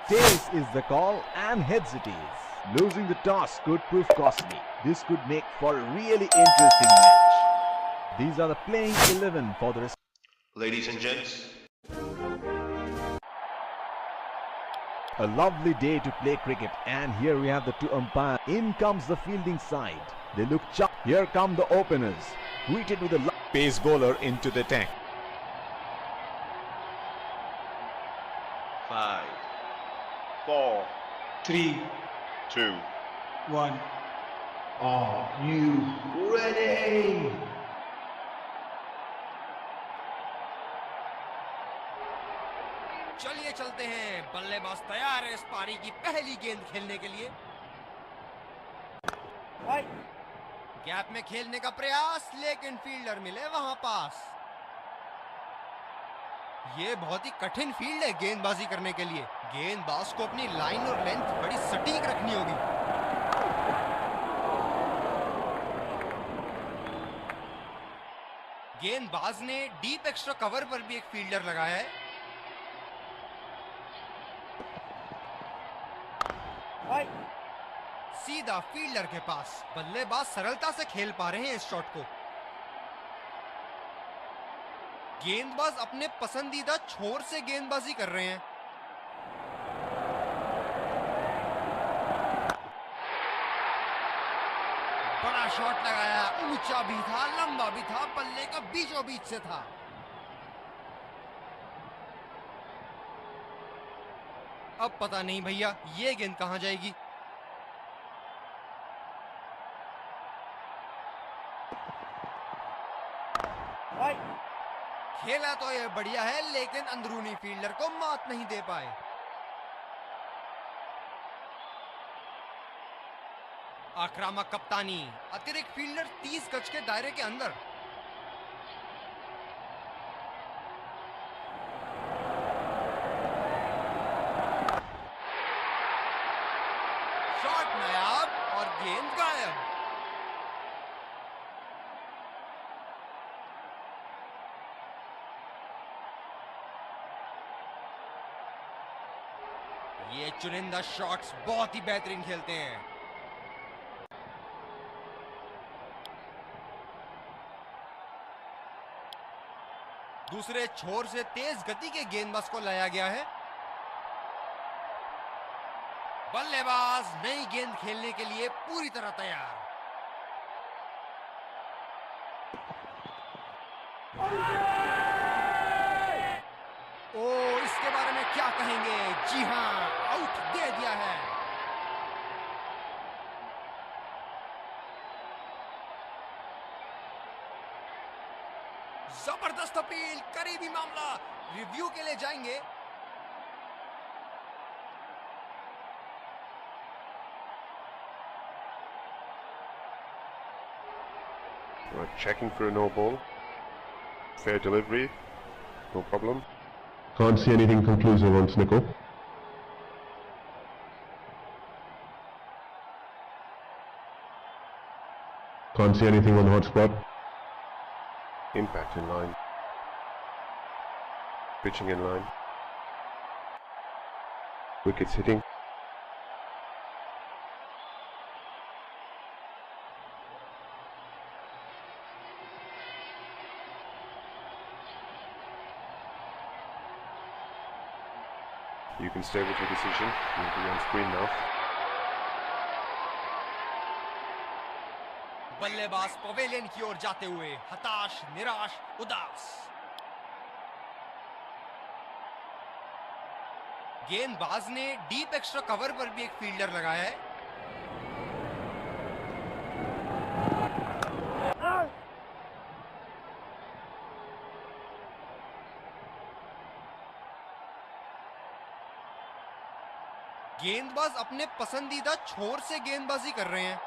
Chase is the call and heads it is. Losing the toss could prove costly. This could make for a really interesting match. These are the playing 11 for the rest. Ladies and gents, A lovely day to play cricket, and here we have the two umpires. In comes the fielding side. They look sharp. Here come the openers, greeted with a pace bowler into the tank. 5, 4, 3, 2, 1. Are you ready? चलिए चलते हैं। बल्लेबाज तैयार है इस पारी की पहली गेंद खेलने के लिए। गैप में खेलने का प्रयास, लेकिन फील्डर मिले वहां पास। ये बहुत ही कठिन फील्ड है गेंदबाजी करने के लिए। गेंदबाज को अपनी लाइन और लेंथ बड़ी सटीक रखनी होगी। गेंदबाज ने डीप एक्स्ट्रा कवर पर भी एक फील्डर लगाया है। सीधा फील्डर के पास। बल्लेबाज सरलता से खेल पा रहे हैं इस शॉट को। गेंदबाज अपने पसंदीदा छोर से गेंदबाजी कर रहे हैं। बड़ा शॉट लगाया, ऊंचा भी था, लंबा भी था, बल्ले का बीचों बीच से था। अब पता नहीं भैया ये गेंद कहां जाएगी। खेला तो ये बढ़िया है, लेकिन अंदरूनी फील्डर को मात नहीं दे पाए। आक्रामक कप्तानी, अतिरिक्त फील्डर 30 गज के दायरे के अंदर। शॉट नायाब और गेंद गायब। ये चुनिंदा शॉट्स बहुत ही बेहतरीन खेलते हैं। दूसरे छोर से तेज गति के गेंदबाज को लाया गया है। बल्लेबाज नई गेंद खेलने के लिए पूरी तरह तैयार। ओ, इसके बारे में क्या कहेंगे? जी हां, आउट दे दिया है। जबरदस्त अपील, करीबी मामला, रिव्यू के लिए जाएंगे। we're checking for a no ball. Fair delivery, no problem. Can't see anything conclusive on Snickle. Can't see anything on hotspot. Impact in line. Pitching in line. Wickets hitting. You can stay with your decision. You'll be on screen now. बल्लेबाज pavilion की ओर जाते हुए हताश, निराश, उदास। गेंदबाज ने deep extra cover पर भी एक फील्डर लगाया है। गेंदबाज अपने पसंदीदा छोर से गेंदबाजी कर रहे हैं।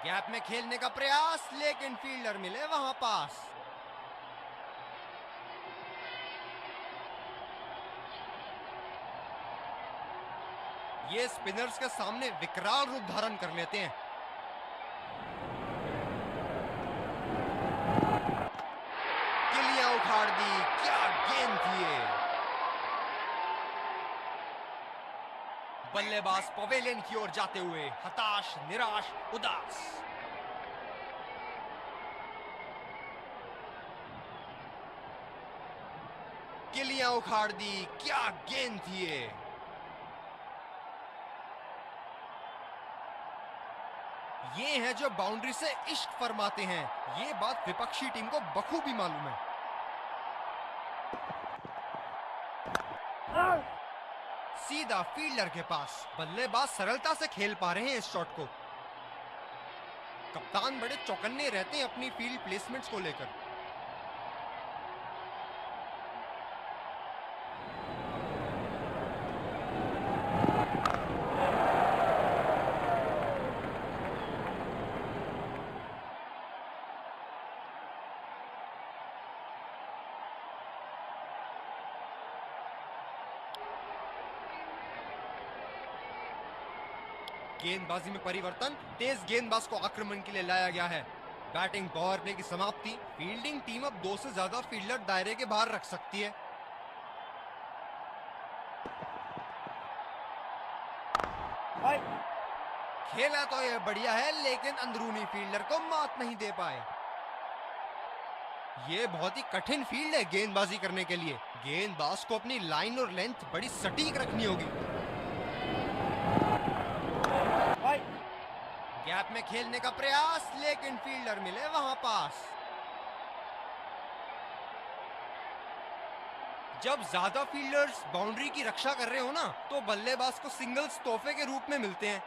गैप में खेलने का प्रयास, लेकिन फील्डर मिले वहां पास। ये स्पिनर्स के सामने विकराल रूप धारण कर लेते हैं। उखाड़ दी, क्या गेंद थी ये। बल्लेबाज पवेलियन की ओर जाते हुए हताश, निराश, उदास। गिलियां उखाड़ दी, क्या गेंद थी ये। ये हैं जो बाउंड्री से इश्क फरमाते हैं। ये बात विपक्षी टीम को बखूबी मालूम है। सीधा फील्डर के पास। बल्लेबाज सरलता से खेल पा रहे हैं इस शॉट को। कप्तान बड़े चौकन्ने रहते हैं अपनी फील्ड प्लेसमेंट्स को लेकर। गेंदबाजी में परिवर्तन, तेज गेंदबाज को आक्रमण के लिए लाया गया है। बैटिंग पावर प्ले की समाप्ति। फील्डिंग टीम अब 2 से ज्यादा फील्डर दायरे के बाहर रख सकती है। खेला तो यह बढ़िया है, लेकिन अंदरूनी फील्डर को मात नहीं दे पाए। ये बहुत ही कठिन फील्ड है गेंदबाजी करने के लिए। गेंदबाज को अपनी लाइन और लेंथ बड़ी सटीक रखनी होगी। गैप में खेलने का प्रयास, लेकिन फील्डर मिले वहां पास। जब ज्यादा फील्डर्स बाउंड्री की रक्षा कर रहे हो ना, तो बल्लेबाज को सिंगल्स तोहफे के रूप में मिलते हैं।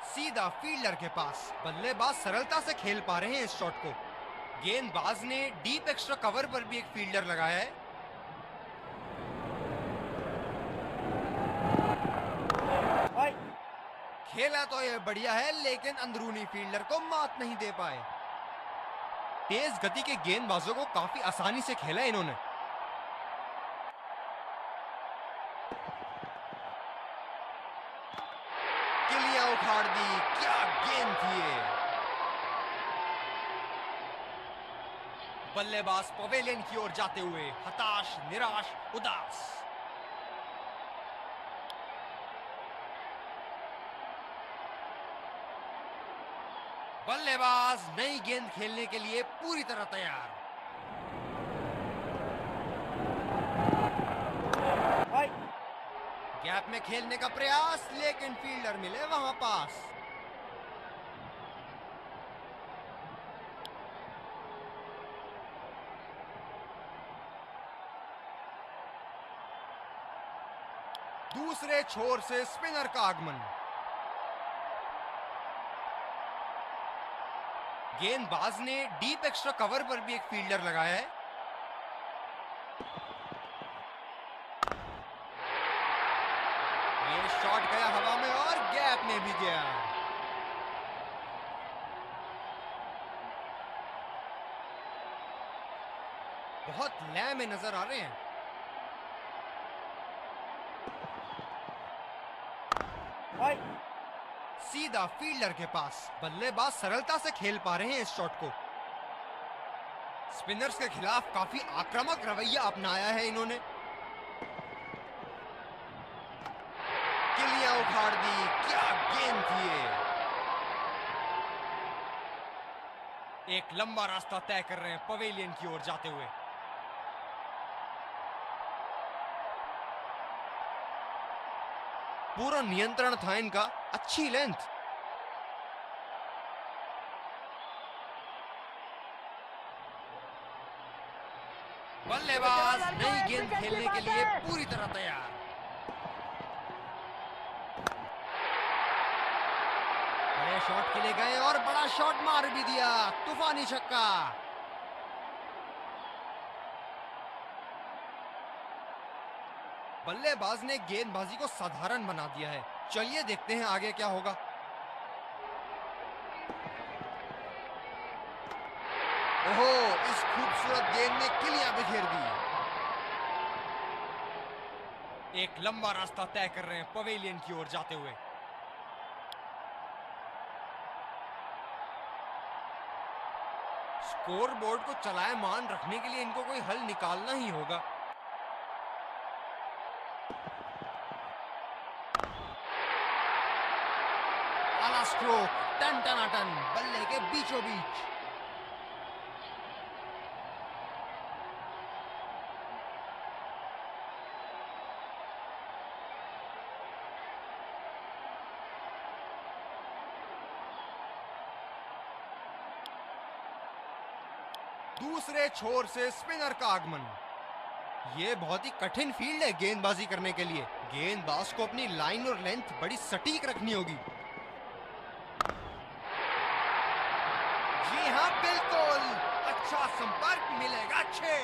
सीधा फील्डर के पास। बल्लेबाज सरलता से खेल पा रहे हैं इस शॉट को। गेंदबाज ने डीप एक्स्ट्रा कवर पर भी एक फील्डर लगाया है। खेला तो यह बढ़िया है, लेकिन अंदरूनी फील्डर को मात नहीं दे पाए। तेज गति के गेंदबाजों को काफी आसानी से खेला इन्होंने। गिलियां उखाड़ दी, क्या गेंद थी ये। बल्लेबाज पवेलियन की ओर जाते हुए हताश, निराश, उदास। बल्लेबाज नई गेंद खेलने के लिए पूरी तरह तैयार। गैप में खेलने का प्रयास, लेकिन फील्डर मिले वहां पास। दूसरे छोर से स्पिनर का आगमन। गेंदबाज ने डीप एक्स्ट्रा कवर पर भी एक फील्डर लगाया है। ये शॉट गया हवा में और गैप में भी गया। बहुत लय में नजर आ रहे हैं। सीधा फील्डर के पास। बल्लेबाज सरलता से खेल पा रहे हैं इस शॉट को। स्पिनर्स के खिलाफ काफी आक्रामक रवैया अपनाया है इन्होंने। गिलियां उखाड़ दी, क्या गेंद थी ये। एक लंबा रास्ता तय कर रहे हैं पवेलियन की ओर जाते हुए। पूरा नियंत्रण था इनका, अच्छी लेंथ। बल्लेबाज नई गेंद खेलने के लिए पूरी तरह तैयार। बड़े शॉट के लिए गए और बड़ा शॉट मार भी दिया। तूफानी छक्का। बल्लेबाज ने गेंदबाजी को साधारण बना दिया है। चलिए देखते हैं आगे क्या होगा। ओहो, इस खूबसूरत गेंद ने गिलियां बिखेर दी। एक लंबा रास्ता तय कर रहे हैं पवेलियन की ओर जाते हुए। स्कोर बोर्ड को चलायमान रखने के लिए इनको कोई हल निकालना ही होगा। आला स्ट्रोक, टन टनाटन, बल्ले के बीचों बीच। दूसरे छोर से स्पिनर का आगमन। ये बहुत ही कठिन फील्ड है गेंदबाजी करने के लिए। गेंदबाज को अपनी लाइन और लेंथ बड़ी सटीक रखनी होगी। जी हाँ, बिल्कुल अच्छा संपर्क मिलेगा। अच्छे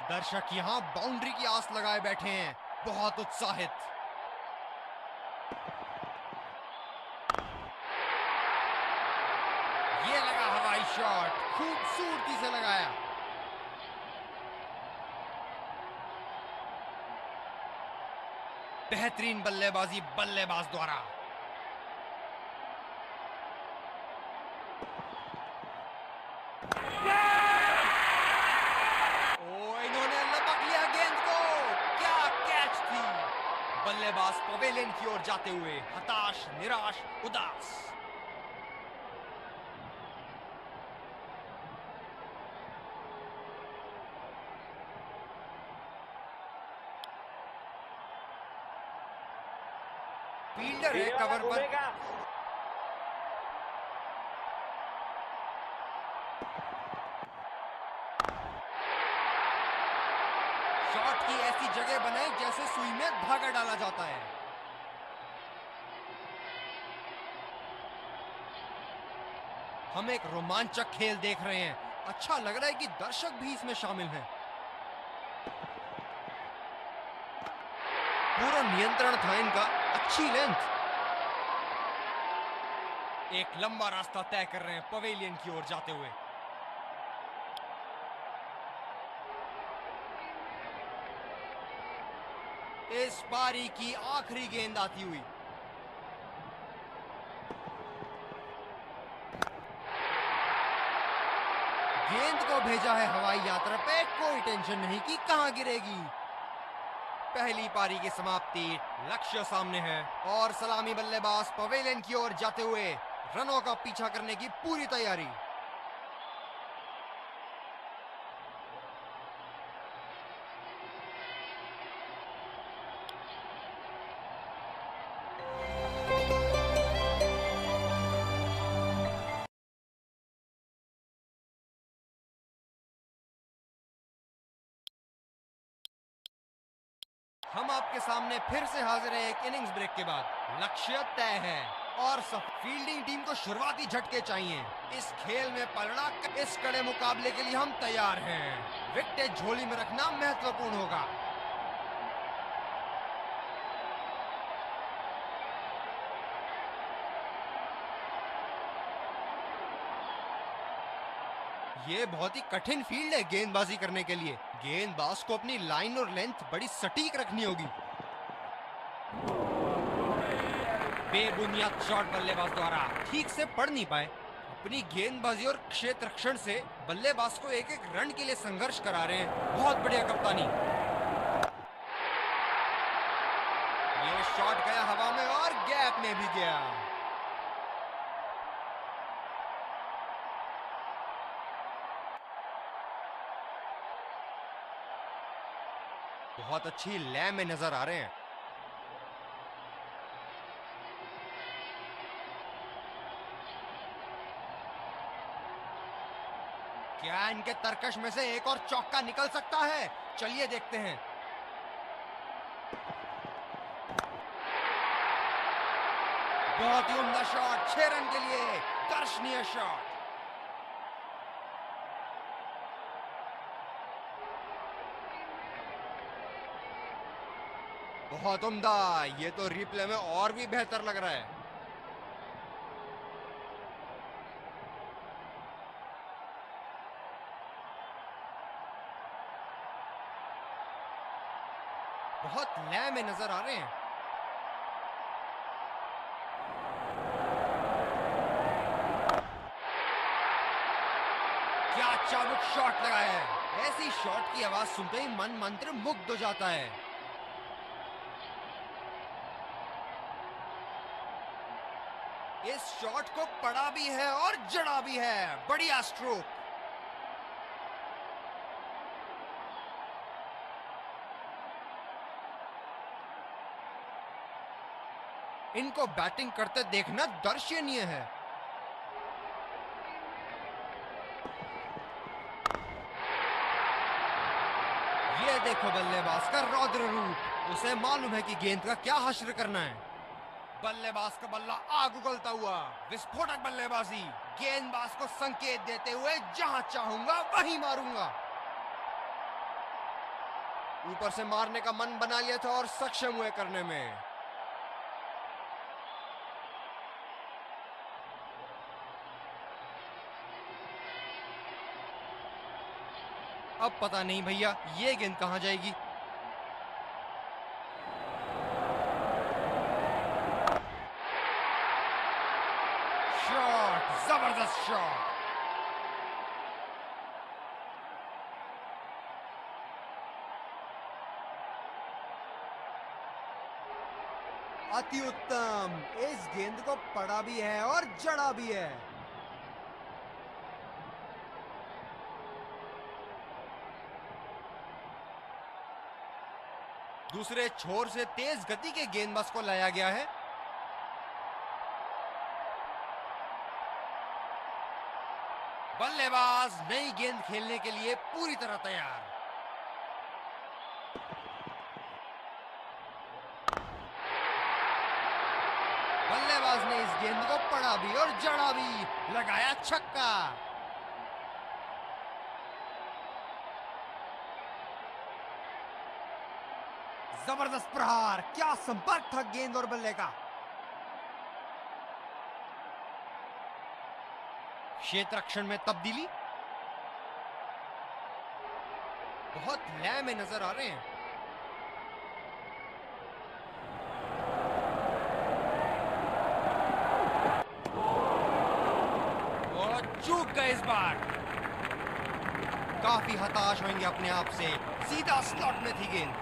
दर्शक यहां बाउंड्री की आस लगाए बैठे हैं, बहुत उत्साहित। ये लगा हवाई शॉट, खूबसूरती से लगाया। बेहतरीन बल्लेबाजी बल्लेबाज द्वारा। इन्होंने लपक लिया गेंद को। क्या कैच थी। बल्लेबाज पवेलियन की ओर जाते हुए हताश, निराश, उदास। फील्डर है कवर पर। शॉट की ऐसी जगह बनाई जैसे सुई में धागा डाला जाता है। हम एक रोमांचक खेल देख रहे हैं। अच्छा लग रहा है कि दर्शक भी इसमें शामिल हैं। पूरा नियंत्रण था इनका, अच्छी लेंथ। एक लंबा रास्ता तय कर रहे हैं पवेलियन की ओर जाते हुए। इस पारी की आखिरी गेंद आती हुई। गेंद को भेजा है हवाई यात्रा पे, कोई टेंशन नहीं कि कहां गिरेगी। पहली पारी की समाप्ति, लक्ष्य सामने है और सलामी बल्लेबाज पवेलियन की ओर जाते हुए रनों का पीछा करने की पूरी तैयारी। हम आपके सामने फिर से हाजिर हैं एक इनिंग्स ब्रेक के बाद। लक्ष्य तय है और सब फील्डिंग टीम को शुरुआती झटके चाहिए। इस खेल में पलड़ा, इस कड़े मुकाबले के लिए हम तैयार हैं। विकेट झोली में रखना महत्वपूर्ण होगा। ये बहुत ही कठिन फील्ड है गेंदबाजी करने के लिए। गेंदबाज को अपनी लाइन और लेंथ बड़ी सटीक रखनी होगी। बेबुनियाद शॉट बल्लेबाज द्वारा ठीक से पढ़ नहीं पाए। अपनी गेंदबाजी और क्षेत्र रक्षण से बल्लेबाज को एक एक रन के लिए संघर्ष करा रहे हैं। बहुत बढ़िया कप्तानी। ये शॉट गया हवा में और गैप में भी गया। बहुत अच्छी लय में नजर आ रहे हैं। क्या इनके तरकश में से एक और चौका निकल सकता है? चलिए देखते हैं। बहुत ही उम्दा शॉट, 6 रन के लिए दर्शनीय शॉट। बहुत उम्दा। ये तो रिप्ले में और भी बेहतर लग रहा है। बहुत लय में नजर आ रहे हैं। क्या चाबुक शॉट लगाया है। ऐसी शॉट की आवाज सुनते ही मन मंत्र मुग्ध हो जाता है। इस शॉट को पड़ा भी है और जड़ा भी है। बढ़िया स्ट्रोक। इनको बैटिंग करते देखना दर्शनीय है। ये देखो बल्लेबाज का रौद्र रूप। उसे मालूम है कि गेंद का क्या हश्र करना है। बल्लेबाज का बल्ला आग उगलता हुआ। विस्फोटक बल्लेबाजी। गेंदबाज को संकेत देते हुए जहां चाहूंगा वहीं मारूंगा। ऊपर से मारने का मन बना लिया था और सक्षम हुए करने में। अब पता नहीं भैया ये गेंद कहां जाएगी। शॉट, जबरदस्त शॉट। अति उत्तम। इस गेंद को पड़ा भी है और जड़ा भी है। दूसरे छोर से तेज गति के गेंदबाज को लाया गया है। बल्लेबाज नई गेंद खेलने के लिए पूरी तरह तैयार। बल्लेबाज ने इस गेंद को पड़ा भी और जड़ा भी। लगाया छक्का। जबरदस्त प्रहार। क्या संपर्क था गेंद और बल्ले का। क्षेत्र रक्षण में तब्दीली। बहुत लय में नजर आ रहे हैं। और चूक गए इस बार। काफी हताश होंगे अपने आप से। सीधा स्लॉट में थी गेंद।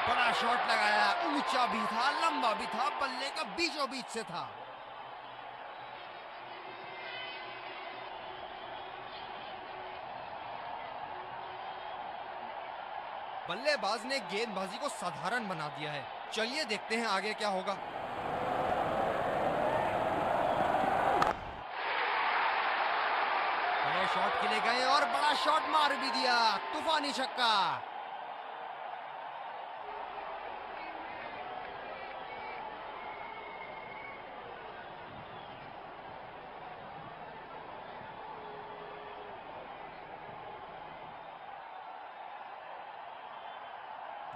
बड़ा शॉट लगाया। ऊंचा भी था, लंबा भी था, बल्ले का बीचों बीच से था। बल्लेबाज ने गेंदबाजी को साधारण बना दिया है। चलिए देखते हैं आगे क्या होगा। बड़े शॉट के लिए गए और बड़ा शॉट मार भी दिया। तूफानी छक्का।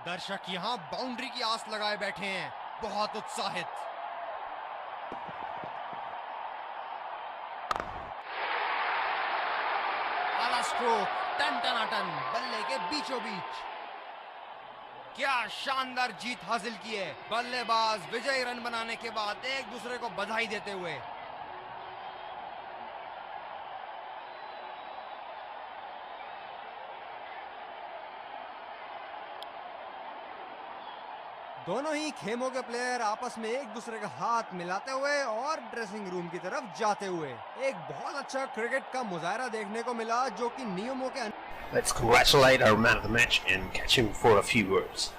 दर्शक यहां बाउंड्री की आस लगाए बैठे हैं, बहुत उत्साहित। आला स्ट्रोक, टन टनाटन, बल्ले के बीचों बीच। क्या शानदार जीत हासिल की है। बल्लेबाज विजयी रन बनाने के बाद एक दूसरे को बधाई देते हुए। दोनों ही खेमों के प्लेयर आपस में एक दूसरे का हाथ मिलाते हुए और ड्रेसिंग रूम की तरफ जाते हुए एक बहुत अच्छा क्रिकेट का मुजाहरा देखने को मिला, जो कि नियमों के Let's congratulate our man of the match and catch him for a few words.